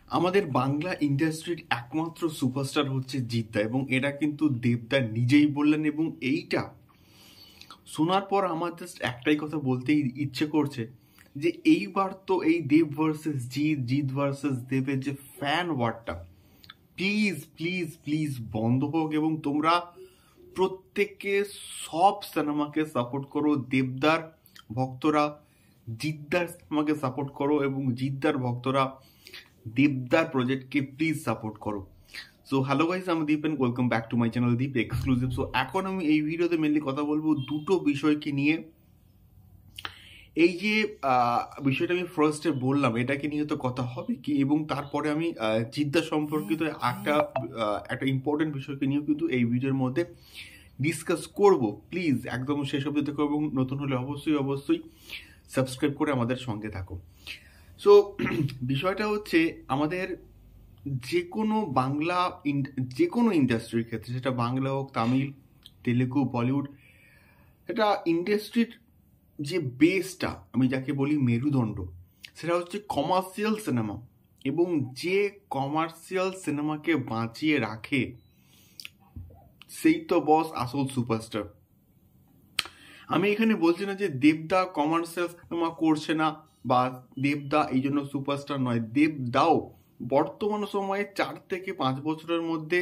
আমাদের বাংলা ইন্ডাস্ট্রির একমাত্র সুপারস্টার হচ্ছে জিদ্দা, এবং এটা কিন্তু দেবদা নিজেই বললেন। এবং এইটা শোনার পর আমার জাস্ট একটাই কথা বলতেই ইচ্ছে করছে যে এইবার তো এই দেব ভার্সেস জিৎ, জিৎ ভার্সেস দেবের যে ফ্যান ওয়ারটা প্লিজ প্লিজ প্লিজ বন্ধ হোক, এবং তোমরা প্রত্যেকে সব সিনেমাকে সাপোর্ট করো। দেবদার ভক্তরা জিদ্দার সিনেমাকে সাপোর্ট করো, এবং জিদ্দার ভক্তরা দেবদার প্রজেক্টকে প্লিজ সাপোর্ট করো। সো হ্যালো গাইস, আমি Deep and welcome back to my channel Deep exclusive. So এখন আমি এই ভিডিওতে মেনলি কথা বলবো দুটো বিষয়কে নিয়ে। এই যে বিষয়টা আমি ফার্স্টে বললাম, এটাকে নিয়ে তো কথা হবে কি, এবং তারপরে আমি জিদ্দা সম্পর্কিত একটা ইম্পর্টেন্ট বিষয়কে নিয়েও কিন্তু এই ভিডিওর মধ্যে ডিসকাস করব। প্লিজ একদম শেষ অবধি দেখো, এবং নতুন হলে অবশ্যই অবশ্যই সাবস্ক্রাইব করে আমাদের সঙ্গে থাকো। সো বিষয়টা হচ্ছে, আমাদের যে কোনো ইন্ডাস্ট্রির ক্ষেত্রে, সেটা বাংলা হোক, তামিল, তেলেগু, বলিউড, এটা ইন্ডাস্ট্রির যে বেসটা, আমি যাকে বলি মেরুদণ্ড, সেটা হচ্ছে কমার্শিয়াল সিনেমা। এবং যে কমার্শিয়াল সিনেমাকে বাঁচিয়ে রাখে সেই তো বস আসল সুপারস্টার। আমি এখানে বলছি না যে দেবদা কমার্শিয়াল সিনেমা করছে না বা দেবদা এই জন্য সুপারস্টার নয়। দেবদাও বর্তমান সময়ে 4 থেকে 5 বছরের মধ্যে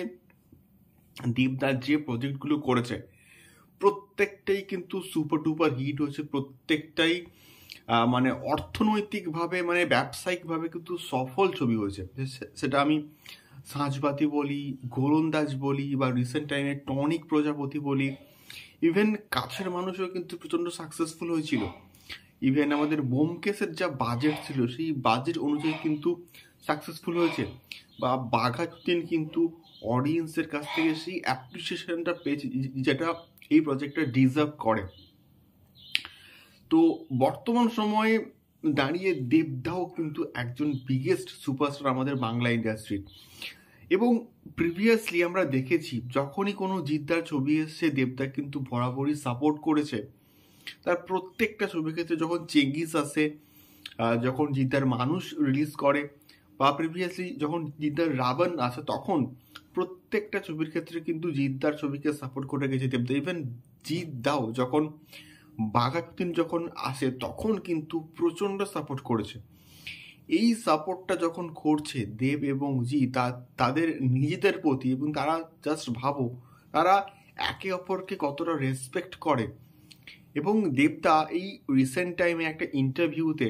দেবদা যে প্রজেক্টগুলো করেছে প্রত্যেকটাই কিন্তু সুপার ডুপার হিট হয়েছে। প্রত্যেকটাই মানে অর্থনৈতিকভাবে, মানে ব্যবসায়িকভাবে কিন্তু সফল ছবি হয়েছে। সেটা আমি সাঁঝবাতি বলি, গোলন্দাজ বলি, বা রিসেন্ট টাইমে টনিক প্রজাপতি বলি, ইভেন কাছের মানুষও কিন্তু প্রচণ্ড সাকসেসফুল হয়েছিল। ইভেন আমাদের ব্যোমকেশের যা বাজেট ছিল সেই বাজেট অনুযায়ী কিন্তু সাকসেসফুল হয়েছে। বা বাঘাযতীন কিন্তু অডিয়েন্সের কাছ থেকে সেই অ্যাপ্রিসিয়েশনটা পেয়েছে যেটা এই প্রজেক্টটা ডিজার্ভ করে। তো বর্তমান সময়ে দাঁড়িয়ে দেবদাও কিন্তু একজন বিগেস্ট সুপারস্টার আমাদের বাংলা ইন্ডাস্ট্রির। এবং প্রিভিয়াসলি আমরা দেখেছি, যখনই কোনো জিদ্দার ছবি এসছে দেবদা কিন্তু বরাবরই সাপোর্ট করেছে। তার প্রত্যেকটা ছবির ক্ষেত্রে, যখন চেঙ্গিস আসে, যখন জিদ্দার মানুষ রিলিজ করে, বা প্রিভিয়াসলি যখন জিদ্দার রাবণ আসে, তখন প্রত্যেকটা ছবির ক্ষেত্রে কিন্তু জিদ্দার ছবিকে সাপোর্ট করে গেছে দেবদা। ইভেন জিদ্দাও যখন বাঘাযতীন যখন আসে তখন কিন্তু প্রচণ্ড সাপোর্ট করেছে। এই সাপোর্টটা যখন করছে দেব এবং জি তাদের নিজেদের প্রতি, এবং তারা জাস্ট ভাবো তারা একে অপরকে কতটা রেসপেক্ট করে। এবং দেবদা এই রিসেন্ট টাইমে একটা ইন্টারভিউতে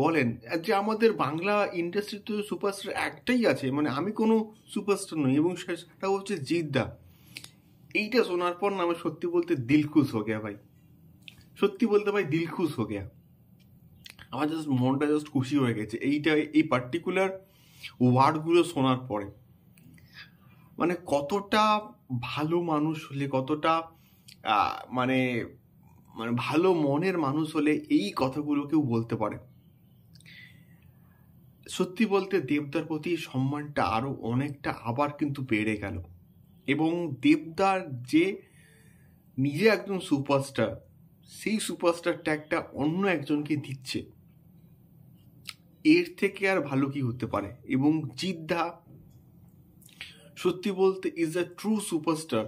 বলেন যে আমাদের বাংলা ইন্ডাস্ট্রিতে সুপারস্টার একটাই আছে, মানে আমি কোনো সুপারস্টার নই, এবং সেটা হচ্ছে জিদ্দা। এইটা শোনার পর না আমি সত্যি বলতে দিল খুশ হয়ে গেয়া ভাই, সত্যি বলতে ভাই দিল খুশ হয়ে গেয়া। আমার জাস্ট মনটা জাস্ট খুশি হয়ে গেছে এই পার্টিকুলার ওয়ার্ডগুলো শোনার পরে। মানে কতটা ভালো মানুষ হলে, কতটা মানে মানে ভালো মনের মানুষ হলে এই কথাগুলো কেউ বলতে পারে। সত্যি বলতে দেবদার প্রতি সম্মানটা আরো অনেকটা আবার কিন্তু বেড়ে গেল। এবং দেবদার যে নিজে একজন সুপারস্টার, সেই সুপারস্টার ট্যাগটা অন্য একজনকে দিচ্ছে, এর থেকে আর ভালো কি হতে পারে। এবং জিদ্দা সত্যি বলতে ইজ আ ট্রু সুপারস্টার।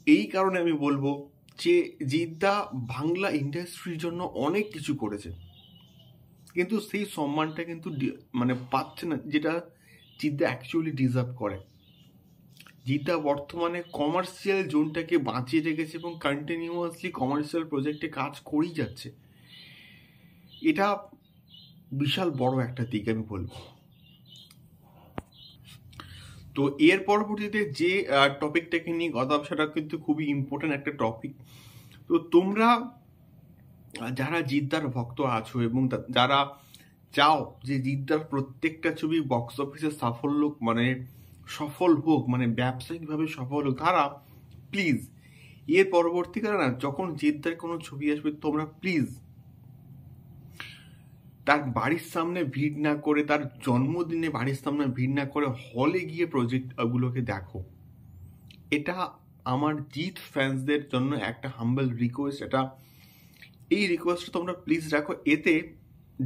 এই কারণে আমি বলবো যে জিদ্দা বাংলা ইন্ডাস্ট্রির জন্য অনেক কিছু করেছে, কিন্তু সেই সম্মানটা কিন্তু মানে পাচ্ছে না যেটা জিদ্দা অ্যাকচুয়ালি ডিজার্ভ করে। জিদ্দা বর্তমানে কমার্শিয়াল জোনটাকে বাঁচিয়ে রেখেছে এবং কন্টিনিউয়াসলি কমার্শিয়াল প্রজেক্টে কাজ করেই যাচ্ছে। এটা বিশাল বড় একটা দিক আমি বলবো। তো এর পরবর্তীতে যে টপিকটাকে নিয়ে কথা, সেটা কিন্তু খুবই ইম্পর্টেন্ট একটা টপিক। তো তোমরা যারা জিদ্দার ভক্ত আছো এবং যারা চাও যে জিদ্দার প্রত্যেকটা ছবি বক্স অফিসে সফল হোক, মানে ব্যবসায়িকভাবে সফল হোক, তারা প্লিজ এর পরবর্তীকালে না, যখন জিদ্দার কোনো ছবি আসবে, তোমরা প্লিজ তার বাড়ির সামনে ভিড় না করে, তার জন্মদিনে বাড়ির সামনে ভিড় না করে হলে গিয়ে প্রজেক্টগুলোকে দেখো। এটা আমার জিৎ ফ্যান্সদের জন্য একটা হাম্বল রিকোয়েস্ট। এই রিকোয়েস্টটা তোমরা প্লিজ রাখো। এতে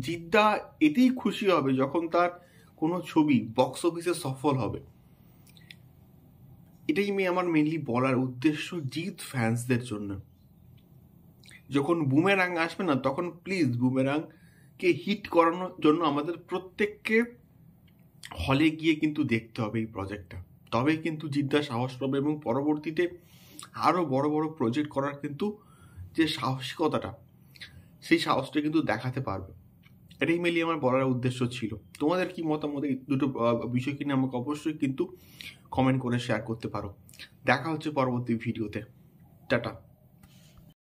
জিদ্দা এতেই খুশি হবে যখন তার কোনো ছবি বক্স অফিসে সফল হবে। এটাই আমার মেনলি বলার উদ্দেশ্য জিৎ ফ্যান্সদের জন্য। যখন বুমেরাং আসবে না, তখন প্লিজ বুমেরাংকে হিট করানোর জন্য আমাদের প্রত্যেককে হলে গিয়ে কিন্তু দেখতে হবে এই প্রজেক্টটা। তবেই কিন্তু জিদ্দা সাহস পাবে এবং পরবর্তীতে আরও বড় বড় প্রজেক্ট করার কিন্তু যে সাহসিকতাটা, সেই সাহসটা কিন্তু দেখাতে পারবে। এটাই মেনলি আমার বলার উদ্দেশ্য ছিল। তোমাদের কি মতামত এই দুটো বিষয় কিনে আমাকে অবশ্যই কিন্তু কমেন্ট করে শেয়ার করতে পারো। দেখা হচ্ছে পরবর্তী ভিডিওতে। টাটা।